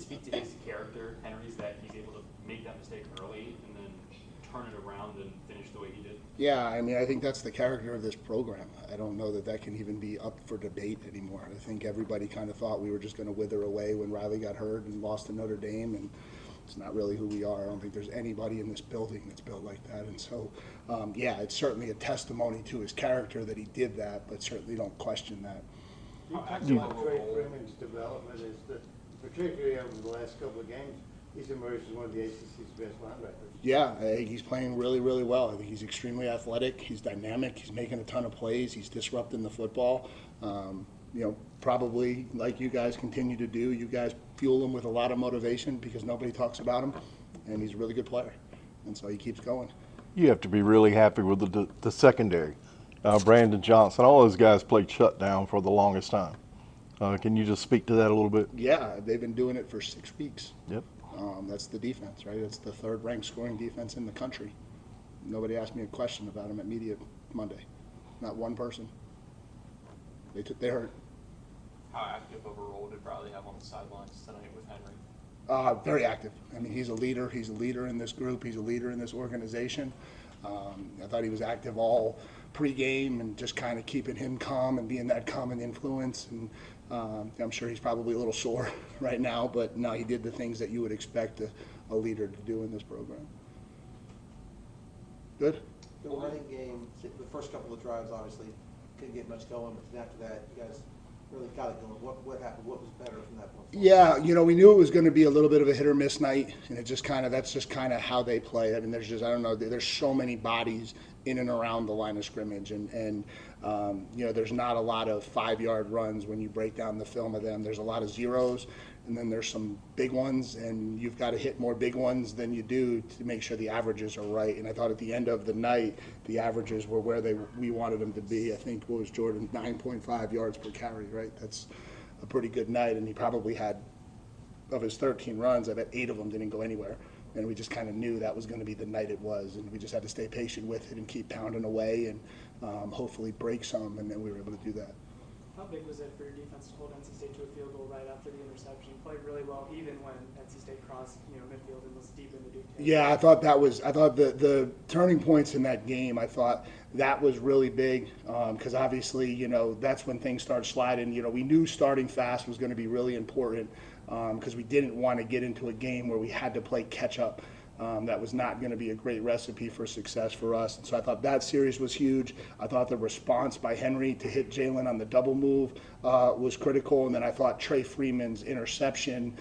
speak to his character, Henry's, that he's able to make that mistake early and then turn it around and finish the way he did? Yeah, I mean, I think that's the character of this program. I don't know that that can even be up for debate anymore. I think everybody kind of thought we were just going to wither away when Riley got hurt and lost to Notre Dame, and it's not really who we are. I don't think there's anybody in this building that's built like that. And so, yeah, it's certainly a testimony to his character that he did that, but certainly don't question that. You talked about Trey Freeman's development is that, particularly over the last couple of games, he's emerged as one of the ACC's best linebackers. Yeah, I think he's playing really, really well. I think he's extremely athletic. He's dynamic. He's making a ton of plays. He's disrupting the football. Probably like you guys continue to do, you guys fuel him with a lot of motivation because nobody talks about him, and he's a really good player. And so he keeps going. You have to be really happy with the secondary. Brandon Johnson, all those guys played shutdown for the longest time. Can you just speak to that a little bit? Yeah, they've been doing it for 6 weeks. Yep. That's the defense, right? It's the third-ranked scoring defense in the country. Nobody asked me a question about him at media Monday. Not one person. They hurt. How active of a role did Riley have on the sidelines tonight with Henry? Very active. I mean, he's a leader. He's a leader in this group. He's a leader in this organization. I thought he was active all pregame and just kind of keeping him calm and being that calming influence. And I'm sure he's probably a little sore right now, but no, he did the things that you would expect a leader to do in this program. Good? The running game, the first couple of drives obviously couldn't get much going, but then after that, you guys really got it going. What happened? What was better from that point forward? Yeah, we knew it was going to be a little bit of a hit or miss night, and that's just kind of how they play. I mean, there's so many bodies in and around the line of scrimmage, and there's not a lot of 5-yard runs when you break down the film of them. There's a lot of zeros, and then there's some big ones, and you've got to hit more big ones than you do to make sure the averages are right. And I thought at the end of the night, the averages were where we wanted them to be. I think, what was Jordan, 9.5 yards per carry, right? That's a pretty good night, and he probably had, of his 13 runs, I bet 8 of them didn't go anywhere. And we just kind of knew that was going to be the night it was, and we just had to stay patient with it and keep pounding away and hopefully break some, and then we were able to do that. How big was it for your defense to hold NC State to a field goal right after the interception? You played really well, even when NC State crossed, midfield and was deep in the Duke territory. Yeah, I thought the turning points in that game, I thought that was really big because obviously, that's when things start sliding. We knew starting fast was going to be really important because we didn't want to get into a game where we had to play catch up. That was not going to be a great recipe for success for us. And so I thought that series was huge. I thought the response by Henry to hit Jalen on the double move was critical. And then I thought Trey Freeman's interception,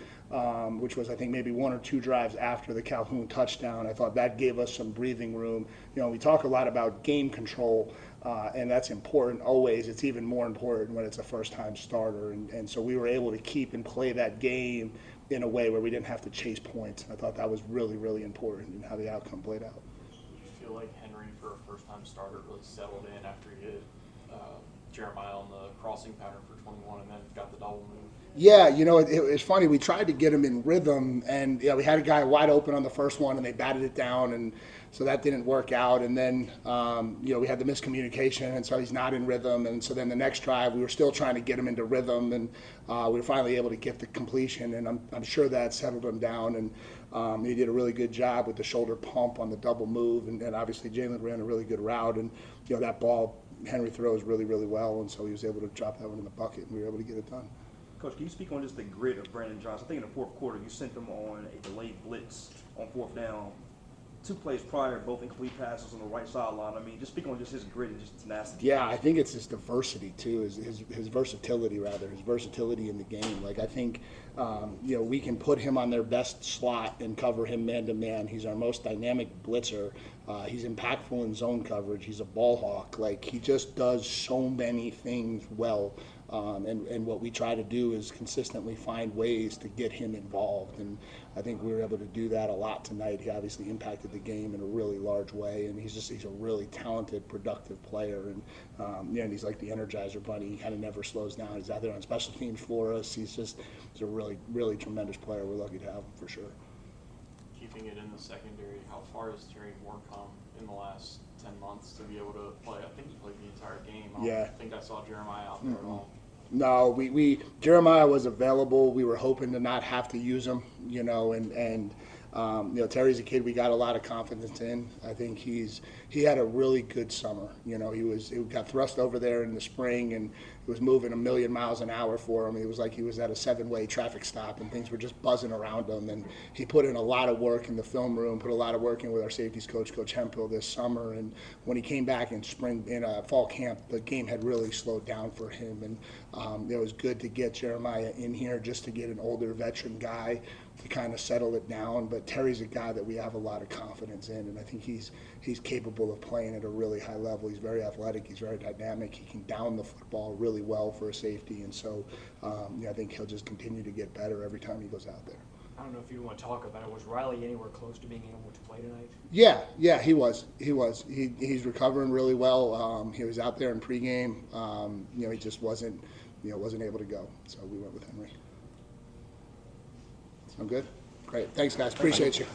which was I think maybe 1 or 2 drives after the Calhoun touchdown, I thought that gave us some breathing room. We talk a lot about game control, and that's important always. It's even more important when it's a first-time starter. And so we were able to keep and play that game in a way where we didn't have to chase points. I thought that was really, really important in how the outcome played out. Did you feel like Henry, for a first-time starter, really settled in after he hit Jeremiah on the crossing pattern for 21 and then got the double move? Yeah, it's funny. We tried to get him in rhythm, and we had a guy wide open on the first one, and they batted it down, and so that didn't work out. And then, we had the miscommunication, and so he's not in rhythm. And so then the next drive, we were still trying to get him into rhythm, and we were finally able to get the completion. And I'm sure that settled him down, and he did a really good job with the shoulder pump on the double move. And obviously, Jalen ran a really good route, and that ball Henry throws really, really well, and so he was able to drop that one in the bucket, and we were able to get it done. Coach, can you speak on just the grit of Brandon Johnson? I think in the fourth quarter you sent them on a delayed blitz on 4th down. 2 plays prior, both incomplete passes on the right sideline. I mean, just speak on just his grit and just tenacity. Yeah, I think it's his diversity too, his versatility his versatility in the game. Like I think, we can put him on their best slot and cover him man to man. He's our most dynamic blitzer. He's impactful in zone coverage. He's a ball hawk. Like he just does so many things well. And what we try to do is consistently find ways to get him involved. And I think we were able to do that a lot tonight. He obviously impacted the game in a really large way. And he's a really talented, productive player. And he's like the Energizer Bunny. He kind of never slows down. He's out there on special teams for us. He's a really, really tremendous player. We're lucky to have him for sure. Keeping it in the secondary, how far has Terry Moore come in the last 10 months to be able to play? I think he played the entire game. I don't think I saw Jeremiah out there at all. No, Jeremiah was available. We were hoping to not have to use him, Terry's a kid we got a lot of confidence in. I think he had a really good summer. He got thrust over there in the spring and it was moving a million miles an hour for him. It was like he was at a 7-way traffic stop and things were just buzzing around him. And he put in a lot of work in the film room, put a lot of work in with our safeties coach, Coach Hemphill, this summer. And when he came back in fall camp, the game had really slowed down for him. And it was good to get Jeremiah in here just to get an older veteran guy to kind of settle it down. But Terry's a guy that we have a lot of confidence in, and I think he's capable of playing at a really high level. He's very athletic. He's very dynamic. He can down the football really well for a safety, and so I think he'll just continue to get better every time he goes out there. I don't know if you want to talk about it. Was Riley anywhere close to being able to play tonight? Yeah, he was. He's recovering really well. He was out there in pregame. He just wasn't able to go, so we went with Henry. I'm good? Great. Thanks, guys. Appreciate you.